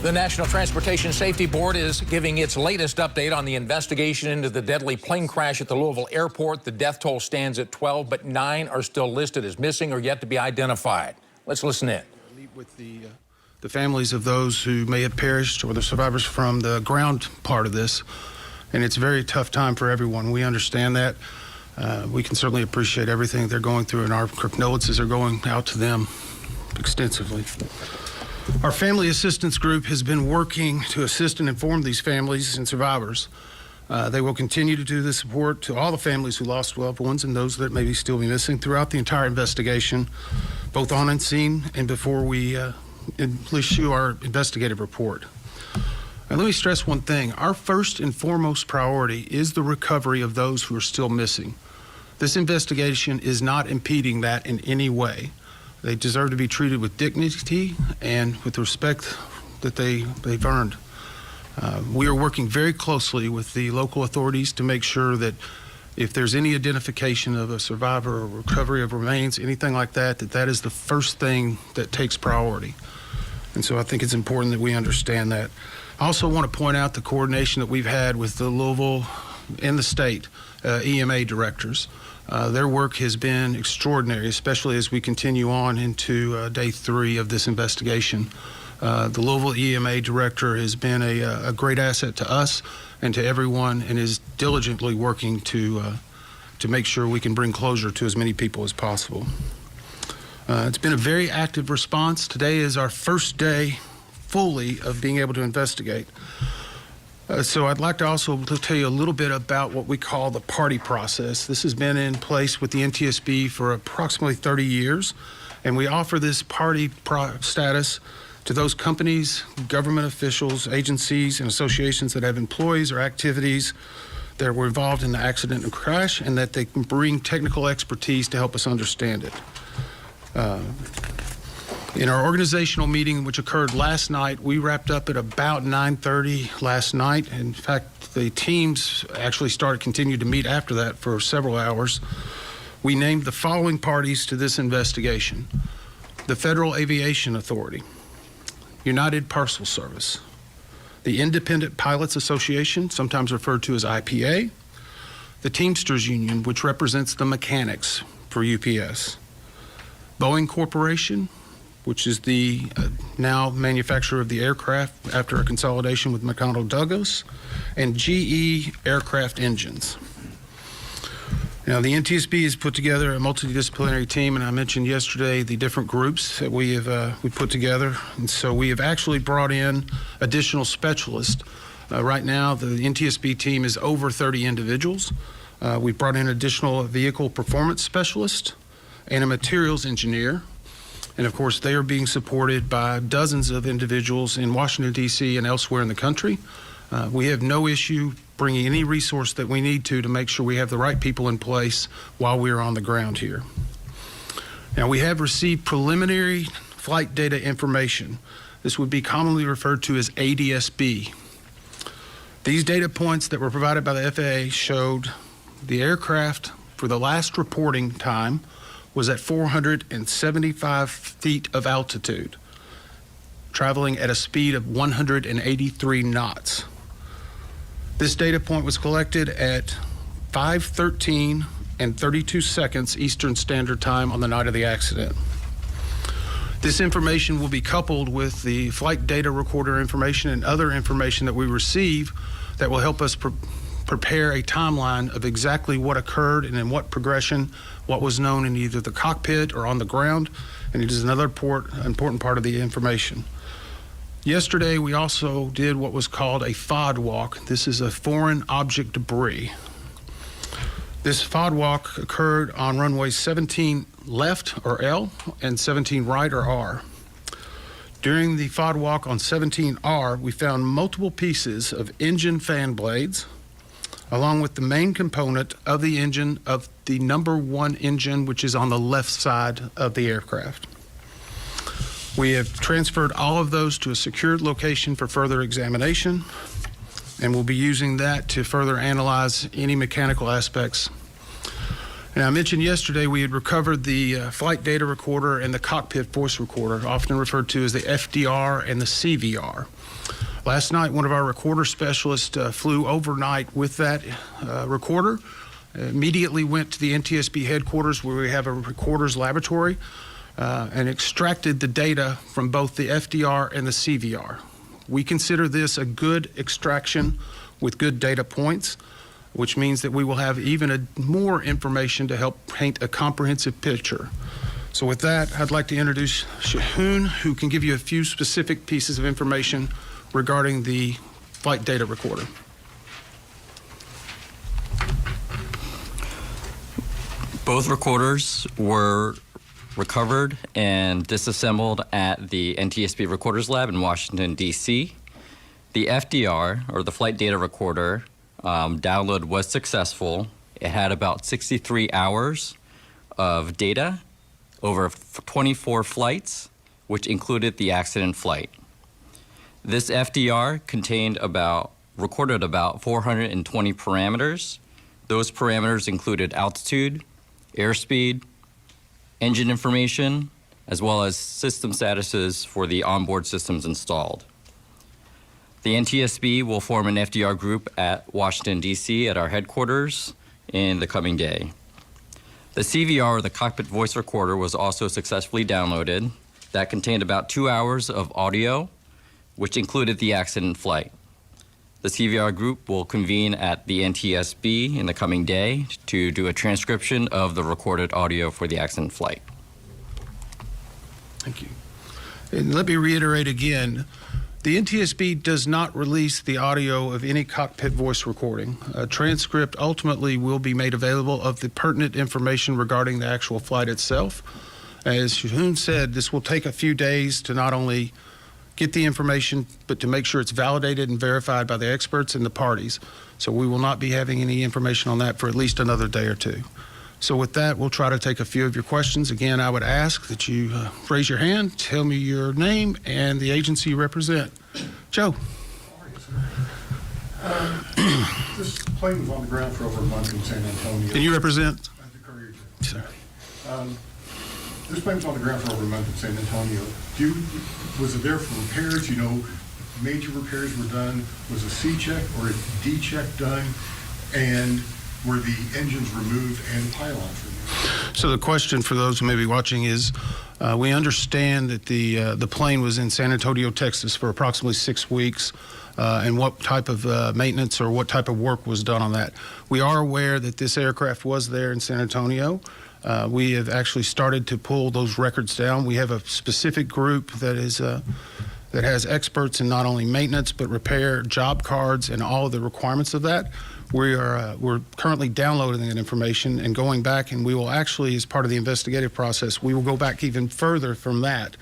The National Transportation Safety Board is giving its latest update on the investigation into the deadly plane crash at the Louisville airport. The death toll stands at 12, but 9 are still listed as missing or yet to be identified. Let's listen in. Meet with the families of those who may have perished or the survivors from the ground part of this. And it's a very tough time for everyone. We understand that. We can certainly appreciate everything they're going through, and our condolences are going out to them extensively. Our Family Assistance Group has been working to assist and inform these families and survivors. They will continue to do the support to all the families who lost loved ones and those that may still be missing throughout the entire investigation, both on and scene and before we issue our investigative report. And let me stress one thing. Our first and foremost priority is the recovery of those who are still missing. This investigation is not impeding that in any way. They deserve to be treated with dignity and with respect that they've earned. We are working very closely with the local authorities to make sure that if there's any identification of a survivor or recovery of remains, anything like that, that is the first thing that takes priority. And so I think it's important that we understand that. I also want to point out the coordination that we've had with the Louisville and the state EMA directors. Their work has been extraordinary, especially as we continue on into day 3 of this investigation. The Louisville EMA director has been a great asset to us and to everyone, and is diligently working to make sure we can bring closure to as many people as possible. It's been a very active response. Today is our first day fully of being able to investigate. So I'd like to also tell you a little bit about what we call the party process. This has been in place with the NTSB for approximately 30 years, and we offer this party status to those companies, government officials, agencies, and associations that have employees or activities that were involved in the accident and crash, and that they can bring technical expertise to help us understand it. In our organizational meeting, which occurred last night, we wrapped up at about 9:30 last night. In fact, the teams actually continued to meet after that for several hours. We named the following parties to this investigation: the Federal Aviation Authority, United Parcel Service, the Independent Pilots Association, sometimes referred to as IPA, the Teamsters Union, which represents the mechanics for UPS, Boeing Corporation, which is the now manufacturer of the aircraft after a consolidation with McDonnell Douglas, and GE Aircraft Engines. Now, the NTSB has put together a multidisciplinary team, and I mentioned yesterday the different groups that we put together. And so we have actually brought in additional specialists. Right now, the NTSB team is over 30 individuals. We've brought in additional vehicle performance specialists and a materials engineer. And of course, they are being supported by dozens of individuals in Washington, D.C. and elsewhere in the country. We have no issue bringing any resource that we need to make sure we have the right people in place while we are on the ground here. Now, we have received preliminary flight data information. This would be commonly referred to as ADS-B. These data points that were provided by the FAA showed the aircraft for the last reporting time was at 475 feet of altitude, traveling at a speed of 183 knots. This data point was collected at 5:13 and 32 seconds Eastern Standard Time on the night of the accident. This information will be coupled with the flight data recorder information and other information that we receive that will help us prepare a timeline of exactly what occurred and in what progression, what was known in either the cockpit or on the ground, and it is another important part of the information. Yesterday, we also did what was called a FOD walk. This is a foreign object debris. This FOD walk occurred on runway 17 left, or L, and 17 right, or R. During the FOD walk on 17R, we found multiple pieces of engine fan blades, along with the main component of the engine of the number 1 engine, which is on the left side of the aircraft. We have transferred all of those to a secured location for further examination, and we'll be using that to further analyze any mechanical aspects. And I mentioned yesterday we had recovered the flight data recorder and the cockpit voice recorder, often referred to as the FDR and the CVR. Last night, one of our recorder specialists flew overnight with that recorder, immediately went to the NTSB headquarters where we have a recorder's laboratory, and extracted the data from both the FDR and the CVR. We consider this a good extraction with good data points, which means that we will have even more information to help paint a comprehensive picture. So with that, I'd like to introduce Shahoon, who can give you a few specific pieces of information regarding the flight data recorder. Both recorders were recovered and disassembled at the NTSB Recorders Lab in Washington, D.C. The FDR, or the flight data recorder, download was successful. It had about 63 hours of data over 24 flights, which included the accident flight. This FDR recorded about 420 parameters. Those parameters included altitude, airspeed, engine information, as well as system statuses for the onboard systems installed. The NTSB will form an FDR group at Washington, D.C. at our headquarters in the coming day. The CVR, or the cockpit voice recorder, was also successfully downloaded. That contained about 2 hours of audio, which included the accident flight. The CVR group will convene at the NTSB in the coming day to do a transcription of the recorded audio for the accident flight. Thank you. And let me reiterate again, the NTSB does not release the audio of any cockpit voice recording. A transcript ultimately will be made available of the pertinent information regarding the actual flight itself. As Shahoon said, this will take a few days to not only get the information, but to make sure it's validated and verified by the experts and the parties. So we will not be having any information on that for at least another day or two. So with that, we'll try to take a few of your questions. Again, I would ask that you raise your hand, tell me your name and the agency you represent. Joe. This plane was on the ground for over a month in San Antonio. And you represent? The Courier. Sir. This plane was on the ground for over a month in San Antonio. Was it there for repairs? You know, major repairs were done. Was a C check or a D check done? And were the engines removed and pylons removed? So the question for those who may be watching is, we understand that the plane was in San Antonio, Texas for approximately 6 weeks, and what type of maintenance or what type of work was done on that. We are aware that this aircraft was there in San Antonio. We have actually started to pull those records down. We have a specific group that is that has experts in not only maintenance but repair, job cards, and all of the requirements of that. We're currently downloading that information and going back, and we will actually, as part of the investigative process, we will go back even further from that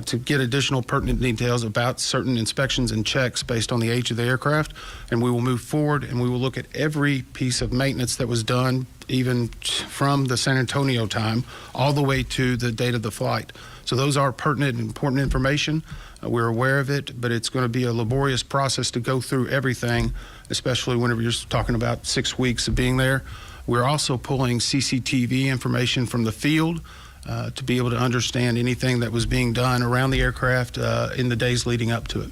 to get additional pertinent details about certain inspections and checks based on the age of the aircraft. And we will move forward and we will look at every piece of maintenance that was done, even from the San Antonio time all the way to the date of the flight. So those are pertinent and important information. We're aware of it, but it's going to be a laborious process to go through everything, especially whenever you're talking about 6 weeks of being there. We're also pulling CCTV information from the field to be able to understand anything that was being done around the aircraft in the days leading up to it.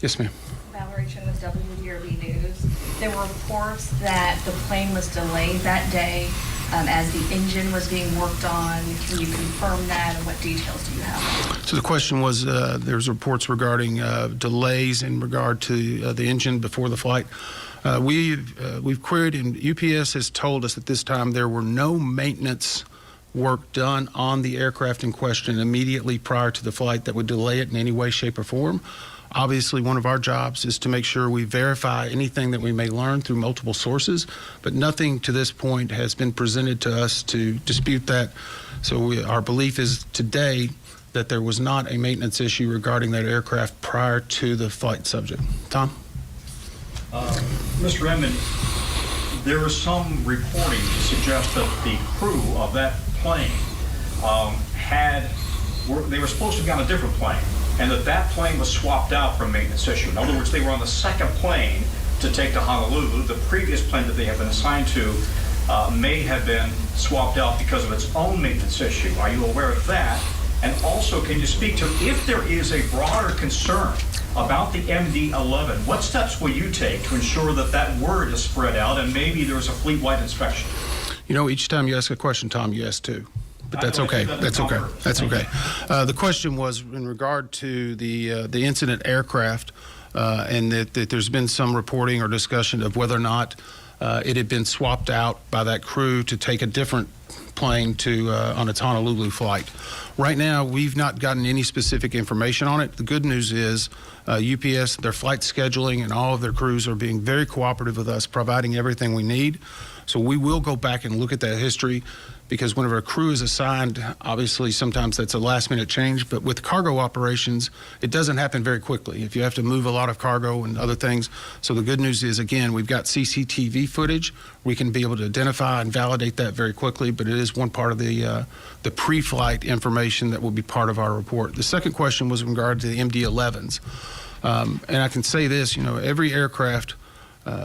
Yes, ma'am. Valerie Chen with WDRB News. There were reports that the plane was delayed that day as the engine was being worked on. Can you confirm that, and what details do you have? So the question was, there's reports regarding delays in regard to the engine before the flight. We've queried, and UPS has told us at this time there were no maintenance work done on the aircraft in question immediately prior to the flight that would delay it in any way, shape, or form. Obviously, one of our jobs is to make sure we verify anything that we may learn through multiple sources, but nothing to this point has been presented to us to dispute that. So our belief is today that there was not a maintenance issue regarding that aircraft prior to the flight subject. Tom? Mr. Edmond, there is some reporting to suggest that the crew of that plane they were supposed to be on a different plane, and that plane was swapped out for a maintenance issue. In other words, they were on the second plane to take to Honolulu. The previous plane that they had been assigned to may have been swapped out because of its own maintenance issue. Are you aware of that? And also, can you speak to if there is a broader concern about the MD-11, what steps will you take to ensure that that word is spread out and maybe there's a fleet-wide inspection? You know, each time you ask a question, Tom, you ask two. But that's okay. That's okay. That's okay. The question was in regard to the incident aircraft, and that there's been some reporting or discussion of whether or not it had been swapped out by that crew to take a different plane to on its Honolulu flight. Right now, we've not gotten any specific information on it. The good news is UPS, their flight scheduling and all of their crews are being very cooperative with us, providing everything we need. So we will go back and look at that history, because whenever a crew is assigned, obviously sometimes that's a last minute change, but with cargo operations, it doesn't happen very quickly if you have to move a lot of cargo and other things. So the good news is, again, we've got CCTV footage. We can be able to identify and validate that very quickly, but it is one part of the pre-flight information that will be part of our report. The second question was in regard to the MD-11s. And I can say this, you know, every aircraft,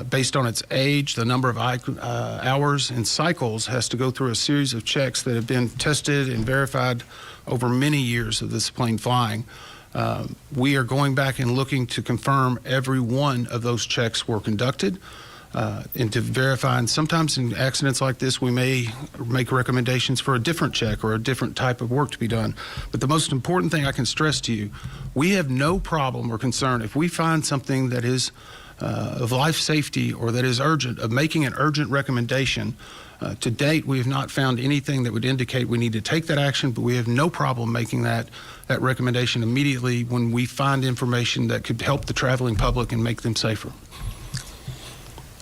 based on its age, the number of hours and cycles, has to go through a series of checks that have been tested and verified over many years of this plane flying. We are going back and looking to confirm every one of those checks were conducted and to verify. And sometimes in accidents like this, we may make recommendations for a different check or a different type of work to be done. But the most important thing I can stress to you, we have no problem or concern if we find something that is of life safety or that is urgent, of making an urgent recommendation. To date, we have not found anything that would indicate we need to take that action, but we have no problem making that recommendation immediately when we find information that could help the traveling public and make them safer.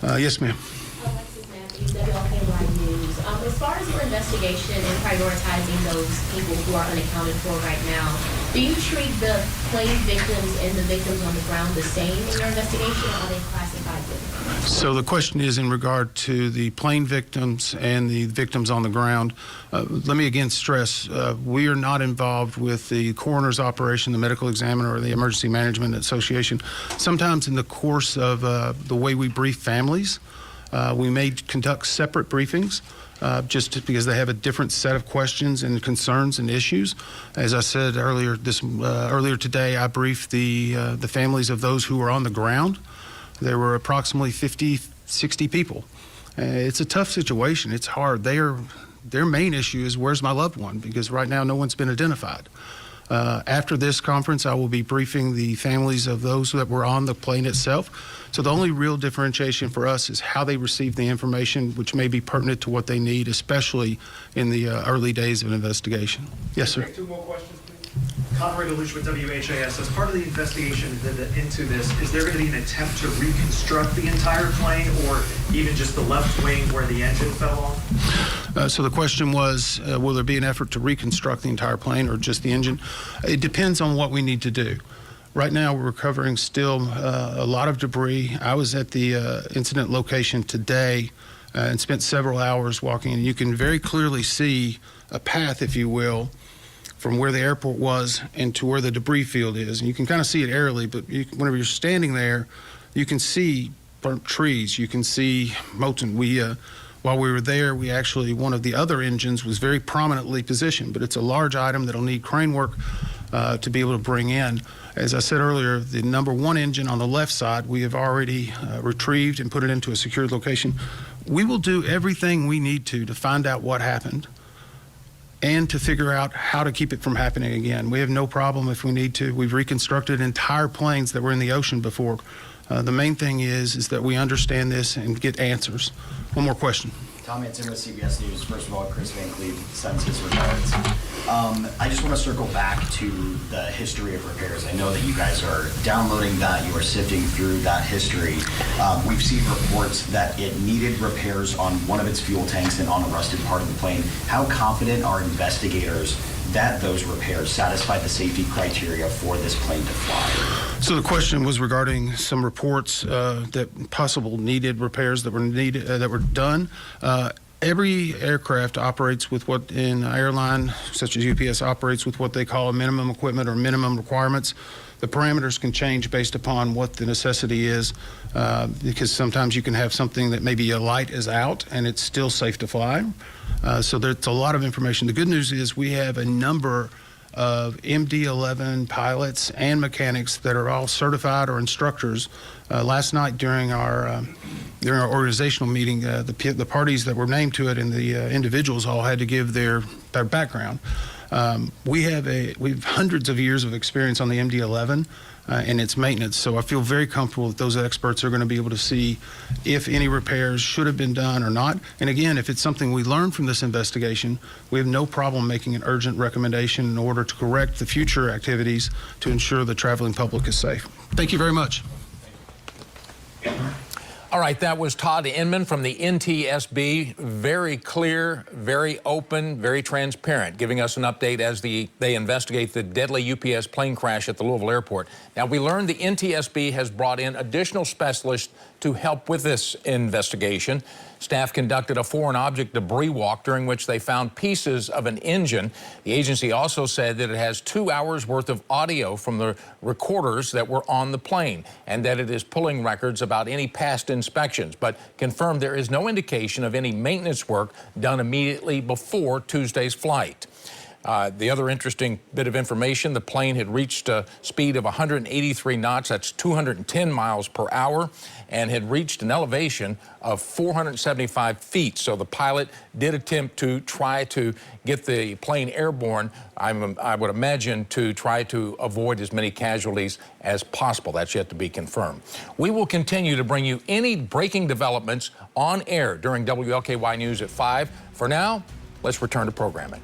Yes, ma'am. Alexis Matthews, WLK Live News. As far as your investigation and prioritizing those people who are unaccounted for right now, do you treat the plane victims and the victims on the ground the same in your investigation, or are they classified differently? So the question is in regard to the plane victims and the victims on the ground. Let me again stress, we are not involved with the coroner's operation, the medical examiner, or the Emergency Management Association. Sometimes in the course of the way we brief families, we may conduct separate briefings just because they have a different set of questions and concerns and issues. As I said earlier today, I briefed the families of those who were on the ground. There were approximately 50, 60 people. It's a tough situation. It's hard. Their main issue is, where's my loved one? Because right now no one's been identified. After this conference, I will be briefing the families of those that were on the plane itself. So the only real differentiation for us is how they receive the information, which may be pertinent to what they need, especially in the early days of an investigation. Yes, sir. Two more questions, please. Conrad Alush with WHAS. As part of the investigation into this, is there going to be an attempt to reconstruct the entire plane, or even just the left wing where the engine fell off? So the question was, will there be an effort to reconstruct the entire plane or just the engine? It depends on what we need to do. Right now, we're recovering still a lot of debris. I was at the incident location today and spent several hours walking, and you can very clearly see a path, if you will, from where the airport was and to where the debris field is. And you can kind of see it aerially, but whenever you're standing there, you can see burnt trees. You can see molten. While we were there, we actually, one of the other engines was very prominently positioned, but it's a large item that'll need crane work to be able to bring in. As I said earlier, the number one engine on the left side, we have already retrieved and put it into a secured location. We will do everything we need to find out what happened and to figure out how to keep it from happening again. We have no problem if we need to. We've reconstructed entire planes that were in the ocean before. The main thing is that we understand this and get answers. One more question. Tom Hanson with CBS News. First of all, Chris Van Cleve sends his regards. I just want to circle back to the history of repairs. I know that you guys are downloading that, you are sifting through that history. We've seen reports that it needed repairs on one of its fuel tanks and on a rusted part of the plane. How confident are investigators that those repairs satisfy the safety criteria for this plane to fly? So the question was regarding some reports that possible needed repairs that were done. Every aircraft operates with what in airline, such as UPS, operates with what they call a minimum equipment or minimum requirements. the parameters can change based upon what the necessity is, because sometimes you can have something that maybe a light is out and it's still safe to fly. So there's a lot of information. The good news is we have a number of MD-11 pilots and mechanics that are all certified or instructors. Last night during our organizational meeting, the parties that were named to it and the individuals all had to give their background. We have hundreds of years of experience on the MD-11 and its maintenance, so I feel very comfortable that those experts are going to be able to see if any repairs should have been done or not. And again, if it's something we learn from this investigation, we have no problem making an urgent recommendation in order to correct the future activities to ensure the traveling public is safe. Thank you very much. All right, that was Todd Inman from the NTSB. Very clear, very open, very transparent, giving us an update as they investigate the deadly UPS plane crash at the Louisville airport. Now, we learned the NTSB has brought in additional specialists to help with this investigation. Staff conducted a foreign object debris walk during which they found pieces of an engine. The agency also said that it has 2 hours worth of audio from the recorders that were on the plane and that it is pulling records about any past inspections, but confirmed there is no indication of any maintenance work done immediately before Tuesday's flight. The other interesting bit of information, the plane had reached a speed of 183 knots, that's 210 miles per hour, and had reached an elevation of 475 feet. So the pilot did attempt to try to get the plane airborne, I would imagine, to try to avoid as many casualties as possible. That's yet to be confirmed. We will continue to bring you any breaking developments on air during WLKY News at 5. For now, let's return to programming.